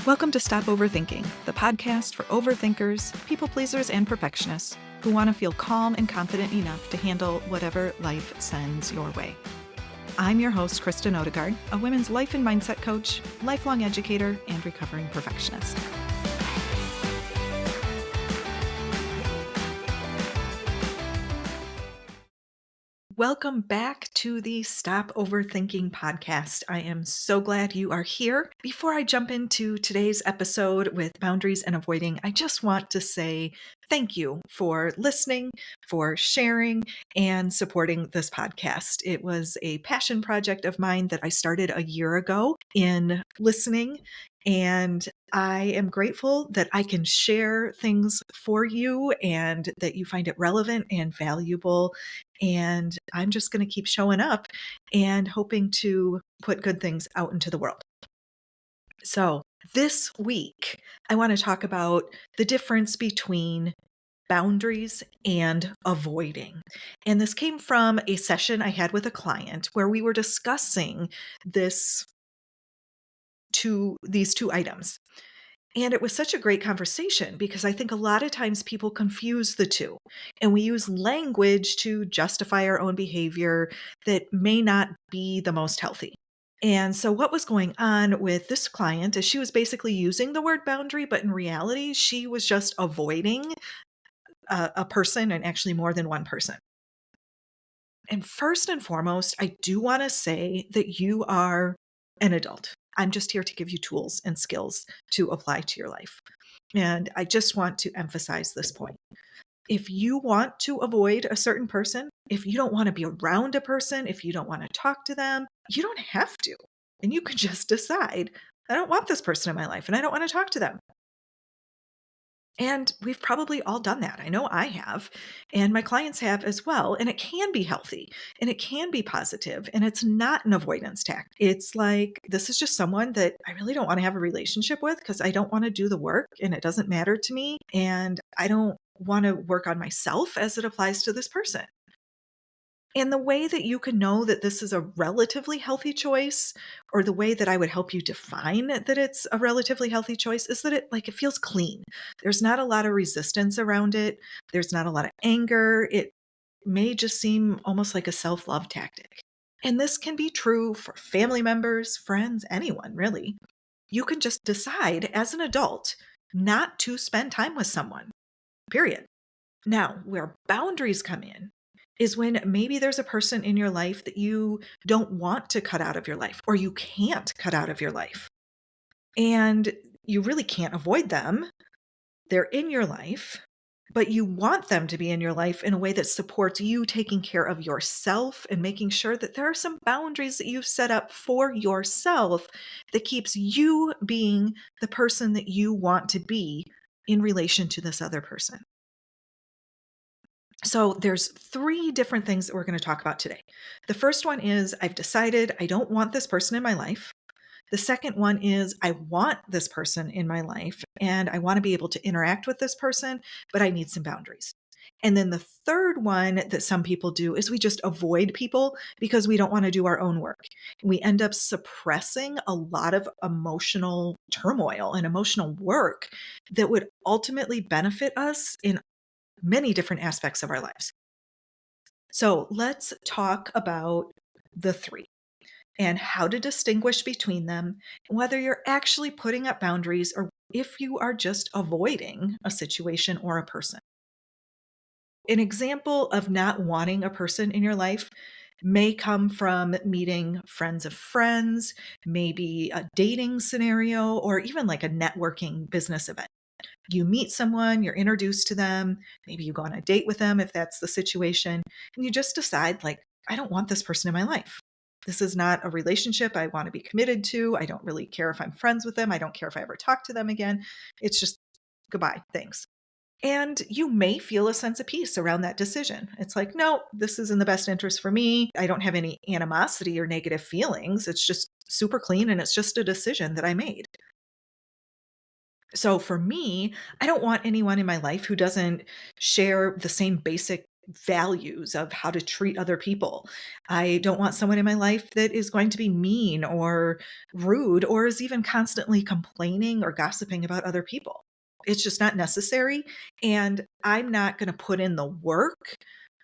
Welcome to Stop Overthinking, the podcast for overthinkers, people pleasers, and perfectionists who want to feel calm and confident enough to handle whatever life sends your way. I'm your host, Kristen Odegaard, a women's life and mindset coach, lifelong educator, and recovering perfectionist. Welcome back to the Stop Overthinking podcast. I am so glad you are here. Before I jump into today's episode with boundaries and avoiding, I just want to say thank you for listening, for sharing, and supporting this podcast. It was a passion project of mine that I started a year ago in listening, and I am grateful that I can share things for you and that you find it relevant and valuable. And I'm just going to keep showing up and hoping to put good things out into the world. So this week, I want to talk about the difference between boundaries and avoiding. And this came from a session I had with a client where we were discussing these two items. And it was such a great conversation because I think a lot of times people confuse the two and we use language to justify our own behavior that may not be the most healthy. And so, what was going on with this client is she was basically using the word boundary, but in reality, she was just avoiding a person, and actually more than one person. And first and foremost, I do want to say that you are an adult. I'm just here to give you tools and skills to apply to your life. And I just want to emphasize this point. If you want to avoid a certain person, if you don't want to be around a person, if you don't want to talk to them, you don't have to. And you can just decide, I don't want this person in my life and I don't want to talk to them. And we've probably all done that. I know I have, and my clients have as well. And it can be healthy and it can be positive, and it's not an avoidance tactic. It's like, this is just someone that I really don't want to have a relationship with because I don't want to do the work and it doesn't matter to me. And I don't want to work on myself as it applies to this person. And the way that you can know that this is a relatively healthy choice, or the way that I would help you define that it's a relatively healthy choice, is that it feels clean. There's not a lot of resistance around it. There's not a lot of anger. It may just seem almost like a self-love tactic. And this can be true for family members, friends, anyone really. You can just decide as an adult not to spend time with someone, period. Now, where boundaries come in is when maybe there's a person in your life that you don't want to cut out of your life, or you can't cut out of your life. And you really can't avoid them. They're in your life, but you want them to be in your life in a way that supports you taking care of yourself and making sure that there are some boundaries that you've set up for yourself that keeps you being the person that you want to be in relation to this other person. So there's three different things that we're going to talk about today. The first one is I've decided I don't want this person in my life. The second one is I want this person in my life and I want to be able to interact with this person, but I need some boundaries. And then the third one that some people do is we just avoid people because we don't want to do our own work. We end up suppressing a lot of emotional turmoil and emotional work that would ultimately benefit us in many different aspects of our lives. So let's talk about the three and how to distinguish between them, and whether you're actually putting up boundaries or if you are just avoiding a situation or a person. An example of not wanting a person in your life may come from meeting friends of friends, maybe a dating scenario, or even like a networking business event. You meet someone, you're introduced to them, maybe you go on a date with them if that's the situation, and you just decide, like, I don't want this person in my life. This is not a relationship I want to be committed to. I don't really care if I'm friends with them. I don't care if I ever talk to them again. It's just goodbye, thanks. And you may feel a sense of peace around that decision. It's like, no, this is in the best interest for me. I don't have any animosity or negative feelings. It's just super clean and it's just a decision that I made. So for me, I don't want anyone in my life who doesn't share the same basic values of how to treat other people. I don't want someone in my life that is going to be mean or rude or is even constantly complaining or gossiping about other people. It's just not necessary. And I'm not going to put in the work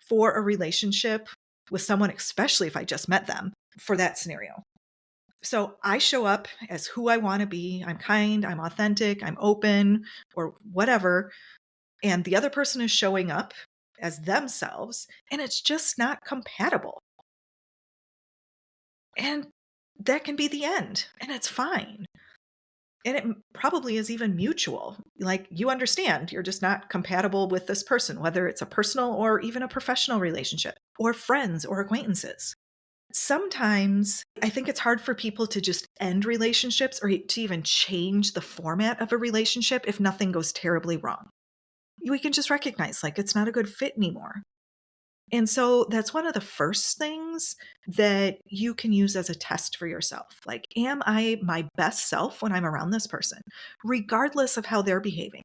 for a relationship with someone, especially if I just met them, for that scenario. So I show up as who I want to be. I'm kind, I'm authentic, I'm open, or whatever. And the other person is showing up as themselves, and it's just not compatible. And that can be the end, and it's fine. And it probably is even mutual. Like, you understand you're just not compatible with this person, whether it's a personal or even a professional relationship, or friends or acquaintances. Sometimes I think it's hard for people to just end relationships or to even change the format of a relationship if nothing goes terribly wrong. We can just recognize, like, it's not a good fit anymore. And so that's one of the first things that you can use as a test for yourself. Like, am I my best self when I'm around this person, regardless of how they're behaving?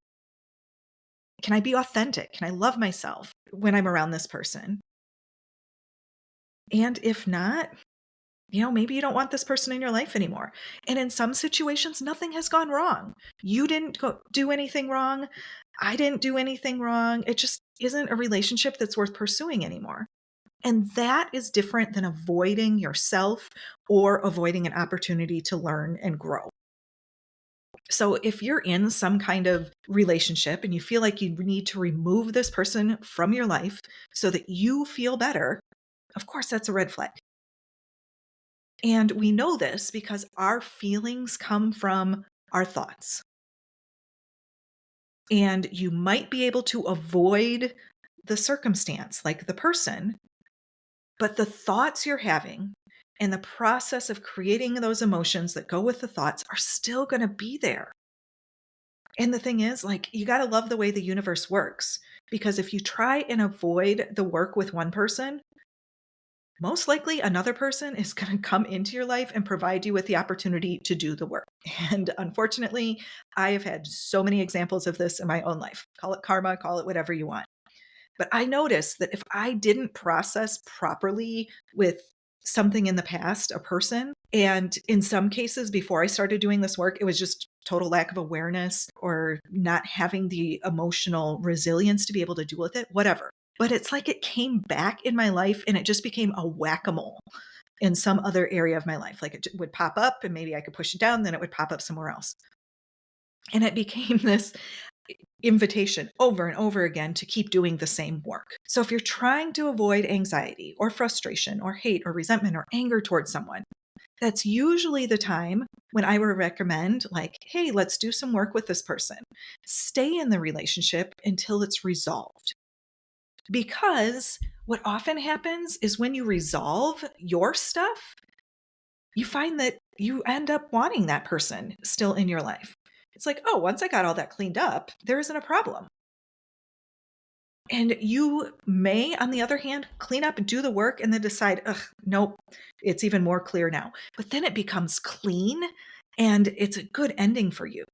Can I be authentic? Can I love myself when I'm around this person? And if not, maybe you don't want this person in your life anymore. And in some situations, nothing has gone wrong. You didn't do anything wrong. I didn't do anything wrong. It just isn't a relationship that's worth pursuing anymore. And that is different than avoiding yourself or avoiding an opportunity to learn and grow. So if you're in some kind of relationship and you feel like you need to remove this person from your life so that you feel better, of course, that's a red flag. And we know this because our feelings come from our thoughts. And you might be able to avoid the circumstance, like the person, but the thoughts you're having and the process of creating those emotions that go with the thoughts are still going to be there. And the thing is, like, you got to love the way the universe works, because if you try and avoid the work with one person, most likely another person is going to come into your life and provide you with the opportunity to do the work. And unfortunately, I have had so many examples of this in my own life. Call it karma, call it whatever you want. But I noticed that if I didn't process properly with something in the past, a person, and in some cases before I started doing this work, it was just total lack of awareness or not having the emotional resilience to be able to deal with it, whatever. But it's like it came back in my life and it just became a whack-a-mole in some other area of my life. Like, it would pop up and maybe I could push it down, then it would pop up somewhere else. And it became this invitation over and over again to keep doing the same work. So if you're trying to avoid anxiety or frustration or hate or resentment or anger towards someone, that's usually the time when I would recommend, like, hey, let's do some work with this person. Stay in the relationship until it's resolved. Because what often happens is when you resolve your stuff, you find that you end up wanting that person still in your life. It's like, oh, once I got all that cleaned up, there isn't a problem. And you may, on the other hand, clean up and do the work and then decide, ugh, nope, it's even more clear now. But then it becomes clean and it's a good ending for you.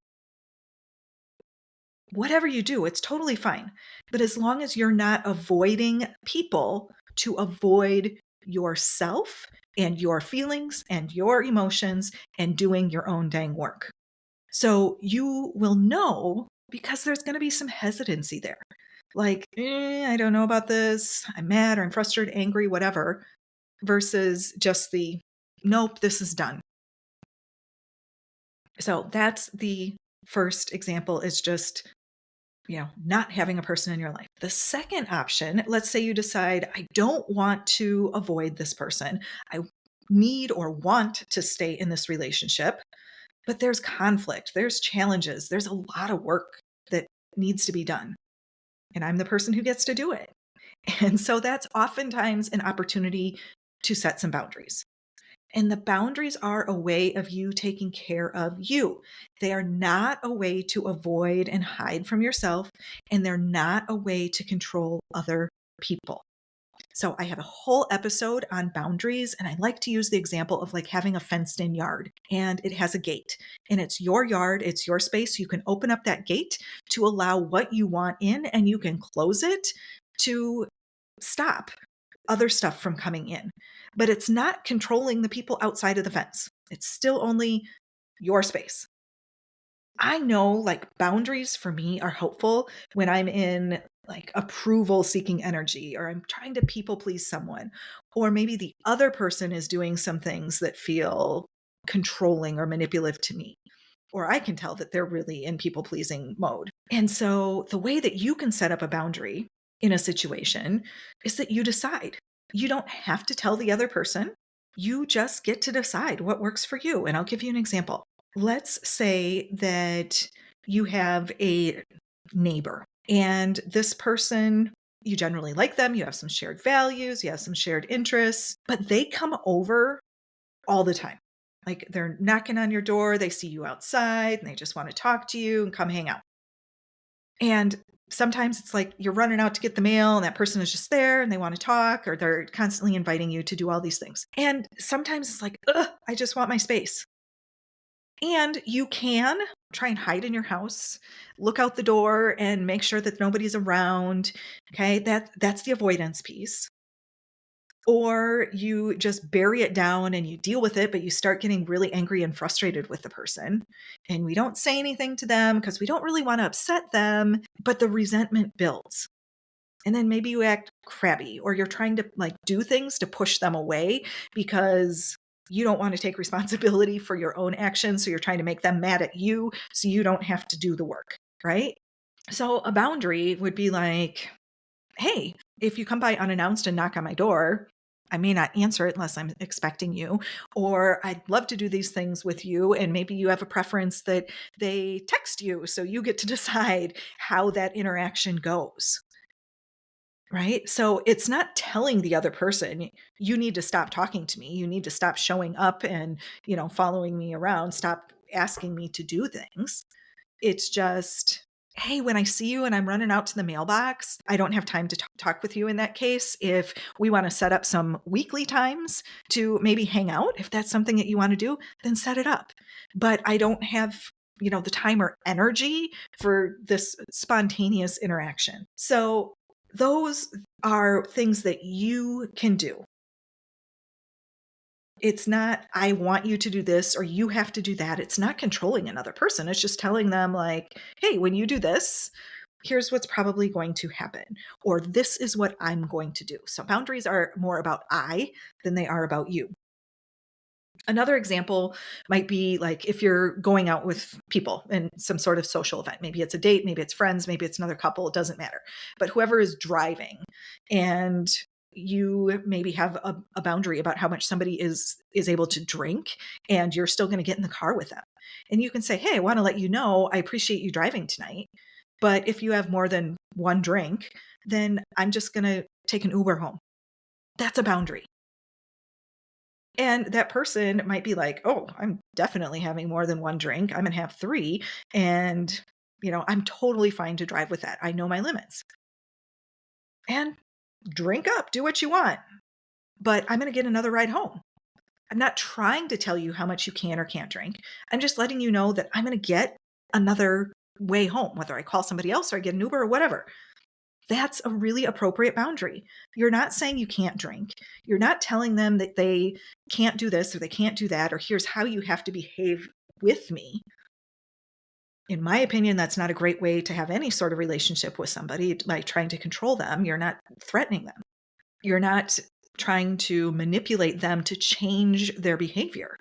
Whatever you do, it's totally fine. But as long as you're not avoiding people to avoid yourself and your feelings and your emotions and doing your own dang work. So you will know, because there's going to be some hesitancy there. Like, I don't know about this. I'm mad or I'm frustrated, angry, whatever, versus just the, nope, this is done. So that's the first example, is just, not having a person in your life. The second option, let's say you decide, I don't want to avoid this person. I need or want to stay in this relationship, but there's conflict, there's challenges, there's a lot of work that needs to be done. And I'm the person who gets to do it. And so that's oftentimes an opportunity to set some boundaries. And the boundaries are a way of you taking care of you. They are not a way to avoid and hide from yourself, and they're not a way to control other people. So I have a whole episode on boundaries, and I like to use the example of like having a fenced in yard, and it has a gate, and it's your yard, it's your space. You can open up that gate to allow what you want in, and you can close it to stop other stuff from coming in. But it's not controlling the people outside of the fence. It's still only your space. I know like boundaries for me are helpful when I'm in like approval seeking energy, or I'm trying to people please someone, or maybe the other person is doing some things that feel controlling or manipulative to me, or I can tell that they're really in people pleasing mode. And so the way that you can set up a boundary in a situation is that you decide. You don't have to tell the other person. You just get to decide what works for you. And I'll give you an example. Let's say that you have a neighbor, and this person, you generally like them, you have some shared values, you have some shared interests, but they come over all the time. Like they're knocking on your door, they see you outside, and they just want to talk to you and come hang out. And sometimes it's like you're running out to get the mail and that person is just there and they want to talk, or they're constantly inviting you to do all these things. And sometimes it's like, ugh, I just want my space. And you can try and hide in your house, look out the door and make sure that nobody's around. Okay. That's the avoidance piece. Or you just bury it down and you deal with it, but you start getting really angry and frustrated with the person. And we don't say anything to them because we don't really want to upset them, but the resentment builds. And then maybe you act crabby, or you're trying to like do things to push them away because you don't want to take responsibility for your own actions. So you're trying to make them mad at you so you don't have to do the work, right? So a boundary would be like, hey, if you come by unannounced and knock on my door, I may not answer it unless I'm expecting you, or I'd love to do these things with you. And maybe you have a preference that they text you. So you get to decide how that interaction goes. Right? So it's not telling the other person, you need to stop talking to me. You need to stop showing up and, following me around. Stop asking me to do things. It's just, hey, when I see you and I'm running out to the mailbox, I don't have time to talk with you in that case. If we want to set up some weekly times to maybe hang out, if that's something that you want to do, then set it up. But I don't have the time or energy for this spontaneous interaction. So those are things that you can do. It's not, I want you to do this or you have to do that. It's not controlling another person. It's just telling them, like, hey, when you do this, here's what's probably going to happen, or this is what I'm going to do. So boundaries are more about I than they are about you. Another example might be like if you're going out with people in some sort of social event. Maybe it's a date, maybe it's friends, maybe it's another couple, it doesn't matter. But whoever is driving, and you maybe have a boundary about how much somebody is able to drink, and you're still going to get in the car with them. And you can say, hey, I want to let you know I appreciate you driving tonight. But if you have more than one drink, then I'm just going to take an Uber home. That's a boundary. And that person might be like, oh, I'm definitely having more than one drink. I'm going to have three. And, I'm totally fine to drive with that. I know my limits. And drink up, do what you want. But I'm going to get another ride home. I'm not trying to tell you how much you can or can't drink. I'm just letting you know that I'm going to get another way home, whether I call somebody else or I get an Uber or whatever. That's a really appropriate boundary. You're not saying you can't drink. You're not telling them that they can't do this or they can't do that, or here's how you have to behave with me. In my opinion, that's not a great way to have any sort of relationship with somebody, like trying to control them. You're not threatening them. You're not trying to manipulate them to change their behavior.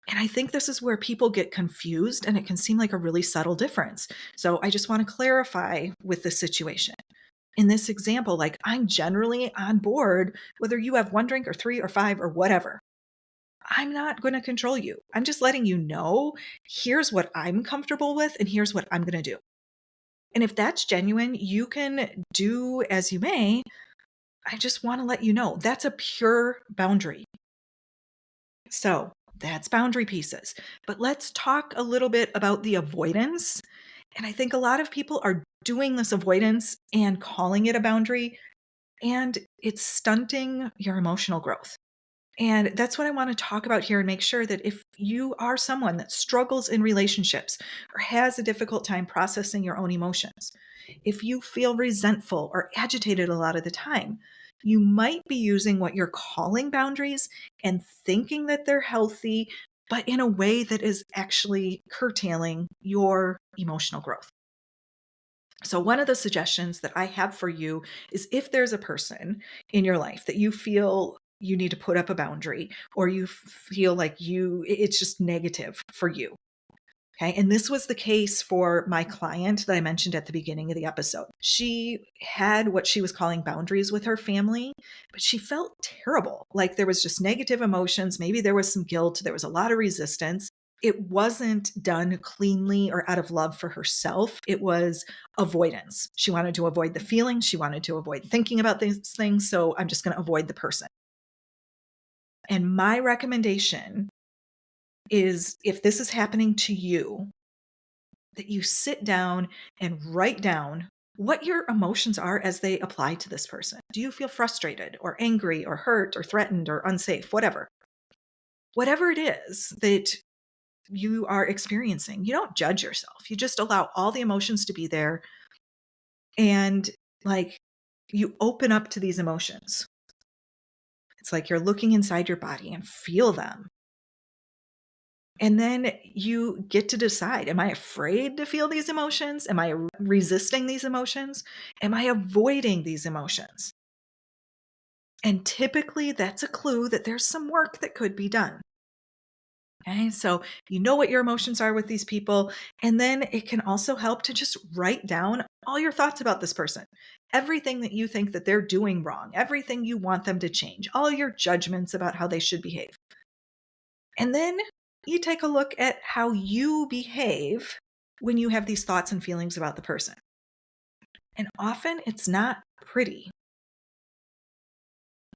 And I think this is where people get confused, and it can seem like a really subtle difference. So I just want to clarify with this situation. In this example, like, I'm generally on board whether you have one drink or three or five or whatever. I'm not going to control you. I'm just letting you know, here's what I'm comfortable with and here's what I'm going to do. And if that's genuine, you can do as you may. I just want to let you know that's a pure boundary. So that's boundary pieces. But let's talk a little bit about the avoidance. And I think a lot of people are doing this avoidance and calling it a boundary, and it's stunting your emotional growth. And that's what I want to talk about here, and make sure that if you are someone that struggles in relationships or has a difficult time processing your own emotions, if you feel resentful or agitated a lot of the time, you might be using what you're calling boundaries and thinking that they're healthy, but in a way that is actually curtailing your emotional growth. So, one of the suggestions that I have for you is if there's a person in your life that you feel you need to put up a boundary or you feel like it's just negative for you. Okay. And this was the case for my client that I mentioned at the beginning of the episode. She had what she was calling boundaries with her family, but she felt terrible. Like there was just negative emotions. Maybe there was some guilt. There was a lot of resistance. It wasn't done cleanly or out of love for herself. It was avoidance. She wanted to avoid the feeling. She wanted to avoid thinking about these things. So I'm just going to avoid the person. And my recommendation is if this is happening to you, that you sit down and write down what your emotions are as they apply to this person. Do you feel frustrated or angry or hurt or threatened or unsafe, whatever? Whatever it is that you are experiencing, you don't judge yourself. You just allow all the emotions to be there and like you open up to these emotions. It's like you're looking inside your body and feel them. And then you get to decide, am I afraid to feel these emotions? Am I resisting these emotions? Am I avoiding these emotions? And typically that's a clue that there's some work that could be done. Okay, so you know what your emotions are with these people. And then it can also help to just write down all your thoughts about this person, everything that you think that they're doing wrong, everything you want them to change, all your judgments about how they should behave. And then you take a look at how you behave when you have these thoughts and feelings about the person. And often it's not pretty,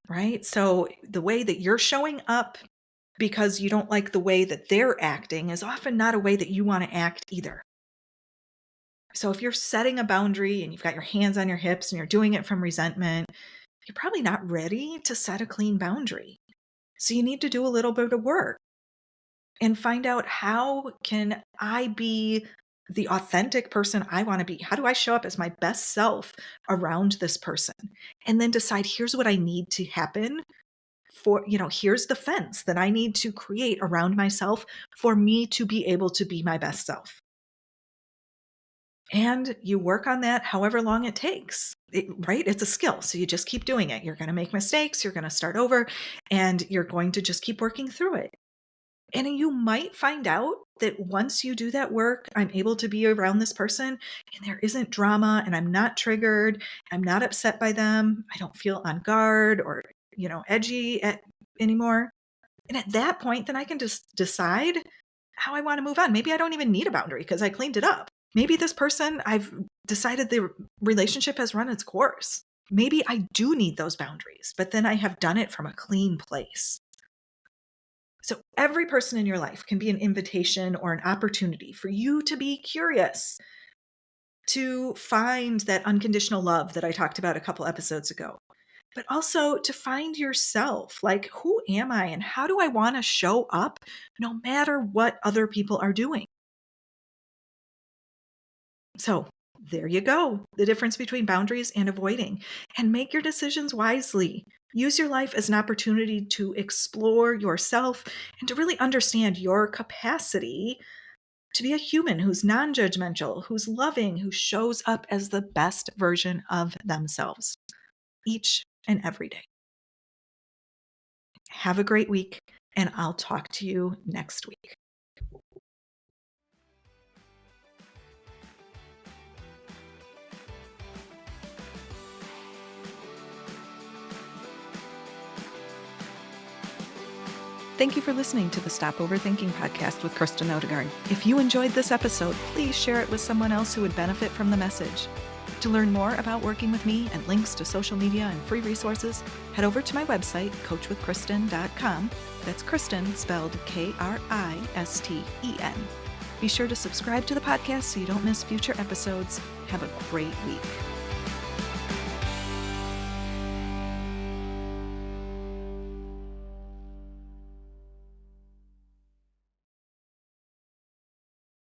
right? So the way that you're showing up because you don't like the way that they're acting is often not a way that you want to act either. So if you're setting a boundary and you've got your hands on your hips and you're doing it from resentment, you're probably not ready to set a clean boundary. So you need to do a little bit of work and find out, how can I be the authentic person I want to be? How do I show up as my best self around this person? And then decide, here's what I need to happen for, here's the fence that I need to create around myself for me to be able to be my best self. And you work on that however long it takes, right? It's a skill. So you just keep doing it. You're going to make mistakes. You're going to start over and you're going to just keep working through it. And you might find out that once you do that work, I'm able to be around this person and there isn't drama and I'm not triggered. I'm not upset by them. I don't feel on guard or, edgy anymore. And at that point, then I can just decide how I want to move on. Maybe I don't even need a boundary because I cleaned it up. Maybe this person, I've decided the relationship has run its course. Maybe I do need those boundaries, but then I have done it from a clean place. So every person in your life can be an invitation or an opportunity for you to be curious, to find that unconditional love that I talked about a couple episodes ago, but also to find yourself. Like, who am I and how do I want to show up no matter what other people are doing? So there you go. The difference between boundaries and avoiding, and make your decisions wisely. Use your life as an opportunity to explore yourself and to really understand your capacity to be a human who's non-judgmental, who's loving, who shows up as the best version of themselves each and every day. Have a great week, and I'll talk to you next week. Thank you for listening to the Stop Overthinking podcast with Kristen Odegaard. If you enjoyed this episode, please share it with someone else who would benefit from the message. To learn more about working with me and links to social media and free resources, head over to my website, coachwithkristen.com. That's Kristen spelled Kristen. Be sure to subscribe to the podcast so you don't miss future episodes. Have a great week.